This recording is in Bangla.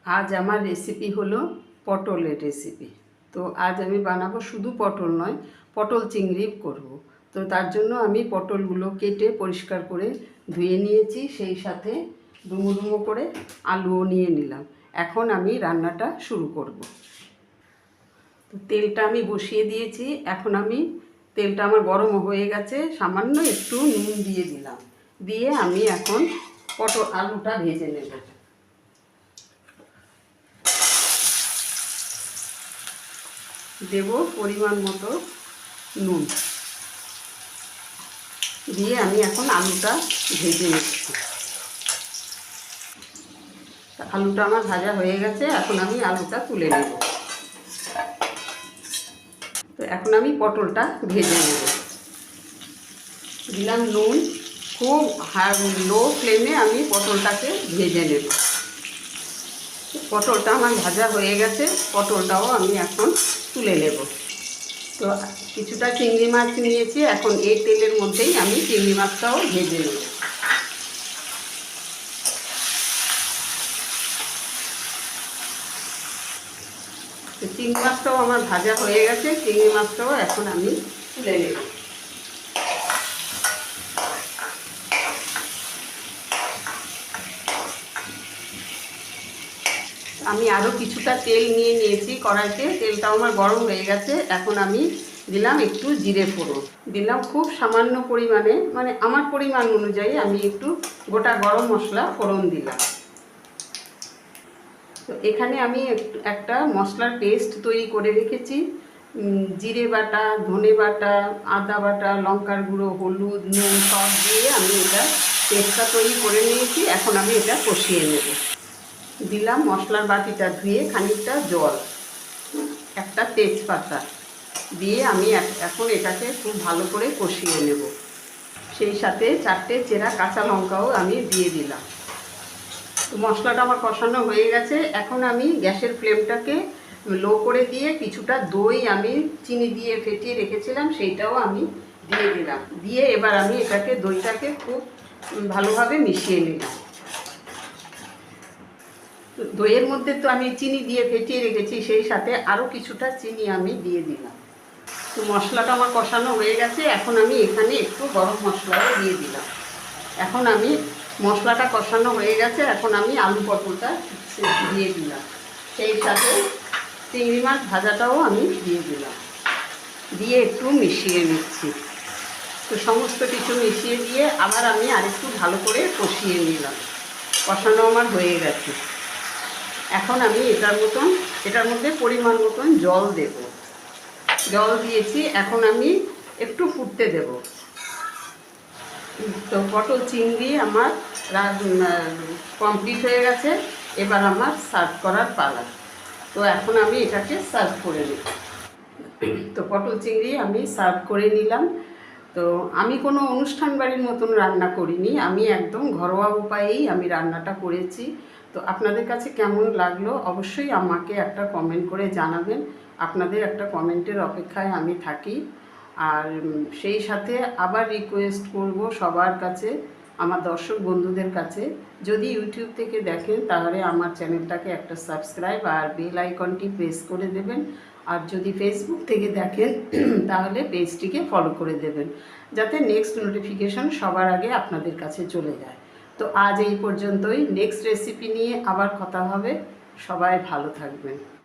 আজ আমার রেসিপি হলো পটলের রেসিপি। তো আজ আমি বানাবো শুধু পটল নয়, পটল চিংড়ি করব। তো তার জন্য আমি পটলগুলো কেটে পরিষ্কার করে ধুয়ে নিয়েছি, সেই সাথে ডুমো ডুমো করে আলুও নিয়ে নিলাম। এখন আমি রান্নাটা শুরু করব। তো তেলটা আমি বসিয়ে দিয়েছি। এখন আমি তেলটা আমার গরম হয়ে গেছে, সামান্য একটু নুন দিয়ে দিলাম। দিয়ে আমি এখন আলুটা ভেজে নেব। দেব পরিমাণ মতো নুন, দিয়ে আমি এখন আলুটা ভেজে নিচ্ছি। আলুটা আমার ভাজা হয়ে গেছে, এখন আমি আলুটা তুলে নেব। তো এখন আমি পটলটা ভেজে নেব। দিলাম নুন, খুব লো ফ্লেমে আমি পটলটাকে ভেজে নেব। পটলটা আমার ভাজা হয়ে গেছে, পটলটাও আমি এখন তুলে নেব। তো কিছুটা চিংড়ি মাছ নিয়েছি, এখন এই তেলের মধ্যেই আমি চিংড়ি মাছটাও ভেজে নেব। তো চিংড়ি মাছটাও আমার ভাজা হয়ে গেছে, চিংড়ি মাছটাও এখন আমি তুলে নেব। আমি আরও কিছুটা তেল নিয়ে নিয়েছি কড়াইতে, তেলটাও আমার গরম হয়ে গেছে। এখন আমি দিলাম একটু জিরে ফোড়ন, দিলাম খুব সামান্য পরিমাণে, মানে আমার পরিমাণ অনুযায়ী আমি একটু গোটা গরম মশলা ফোড়ন দিলাম। তো এখানে আমি একটা মশলার পেস্ট তৈরি করে রেখেছি। জিরে বাটা, ধনে বাটা, আদা বাটা, লঙ্কার গুঁড়ো, হলুদ, নুন সব দিয়ে আমি এটা পেস্টটা তৈরি করে নিয়েছি। এখন আমি এটা কষিয়ে নেব। দিলাম মশলার বাটিটা ধুয়ে খানিকটা জল, একটা তেজপাতা দিয়ে আমি এখন এটাকে খুব ভালো করে কষিয়ে নেব। সেই সাথে 4টে চেরা কাঁচা লঙ্কাও আমি দিয়ে দিলাম। তো মশলাটা আমার কষানো হয়ে গেছে। এখন আমি গ্যাসের ফ্লেমটাকে লো করে দিয়ে কিছুটা দই আমি চিনি দিয়ে ফেটিয়ে রেখেছিলাম, সেইটাও আমি দিয়ে দিলাম। দিয়ে এবার আমি এটাকে দইটাকে খুব ভালোভাবে মিশিয়ে নিলাম। দইয়ের মধ্যে তো আমি চিনি দিয়ে ফেটিয়ে রেখেছি, সেই সাথে আরও কিছুটা চিনি আমি দিয়ে দিলাম। তো মশলাটা আমার কষানো হয়ে গেছে, এখন আমি এখানে একটু গরম মশলাও দিয়ে দিলাম। এখন আমি মশলাটা কষানো হয়ে গেছে, এখন আমি আলু পটলটা দিয়ে দিলাম। সেই সাথে চিংড়ি মাছ ভাজাটাও আমি দিয়ে দিলাম, দিয়ে একটু মিশিয়ে নিচ্ছি। তো সমস্ত কিছু মিশিয়ে দিয়ে আবার আমি আরেকটু ভালো করে কষিয়ে নিলাম। কষানো আমার হয়ে গেছে। এখন আমি এটার মধ্যে পরিমাণ মতন জল দেব। জল দিয়েছি, এখন আমি একটু ফুটতে দেব। তো পটল চিংড়ি আমার কমপ্লিট হয়ে গেছে। এবার আমার সার্ভ করার পালা। তো এখন আমি এটাকে সার্ভ করে নিই। তো পটল চিংড়ি আমি সার্ভ করে নিলাম। তো আমি কোনো অনুষ্ঠান বাড়ির মতন রান্না করিনি, আমি একদম ঘরোয়া উপায়েই আমি রান্নাটা করেছি। তো আপনাদের কাছে কেমন লাগলো অবশ্যই আমাকে একটা কমেন্ট করে জানাবেন। আপনাদের একটা কমেন্টের অপেক্ষায় আমি থাকি। আর সেই সাথে আবার রিকোয়েস্ট করব সবার কাছে, আমার দর্শক বন্ধুদের কাছে, যদি ইউটিউব থেকে দেখেন তাহলে আমার চ্যানেলটাকে একটা সাবস্ক্রাইব আর বেল আইকনটি প্রেস করে দেবেন। আর যদি ফেসবুক থেকে দেখেন তাহলে পেজটিকে ফলো করে দেবেন, যাতে নেক্সট নোটিফিকেশন সবার আগে আপনাদের কাছে চলে যায়। তো আজ এই পর্যন্তই। নেক্সট রেসিপি নিয়ে আবার কথা হবে। সবাই ভালো থাকবেন।